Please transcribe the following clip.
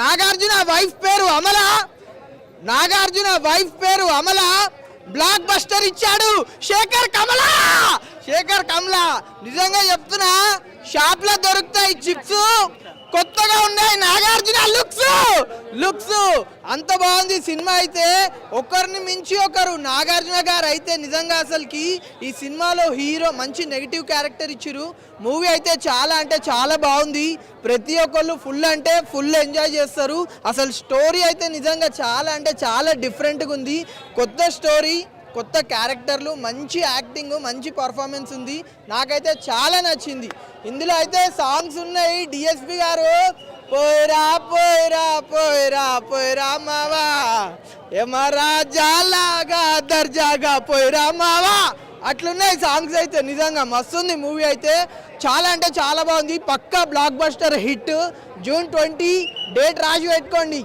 Nagarjuna wife పేరు Amala. Nagarjuna wife పేరు Amala. Block buster ఇచ్చాడు శేఖర్ కమల. శేఖర్ కమల నిజంగా చెప్తున్నా, షాప్ లో దొరుకుతాయి చిప్స్, కొత్తగా ఉన్నాయి నాగార్జున లుక్స్ అంత బాగుంది సినిమా. అయితే ఒకరిని మించి ఒకరు. నాగార్జున గారు అయితే నిజంగా అసలుకి ఈ సినిమాలో హీరో మంచి నెగిటివ్ క్యారెక్టర్ ఇచ్చిరు. మూవీ అయితే చాలా అంటే చాలా బాగుంది. ప్రతి ఒక్కళ్ళు ఫుల్ అంటే ఫుల్ ఎంజాయ్ చేస్తారు. అసలు స్టోరీ అయితే నిజంగా చాలా అంటే చాలా డిఫరెంట్గా ఉంది. కొత్త స్టోరీ, కొత్త క్యారెక్టర్లు, మంచి యాక్టింగ్, మంచి పర్ఫార్మెన్స్ ఉంది. నాకైతే చాలా నచ్చింది. ఇందులో అయితే సాంగ్స్ ఉన్నాయి. డిఎస్పి గారు పోయిరా పోయిరా పోయిరా పోయిరా మావా ఏమరాజాలాగా దర్జాగా పోయిరా మావా అట్లున్నాయి సాంగ్స్. అయితే నిజంగా మస్తుంది మూవీ. అయితే చాలా అంటే చాలా బాగుంది. పక్కా blockbuster hit. June 20 date రాసి పెట్టుకోండి.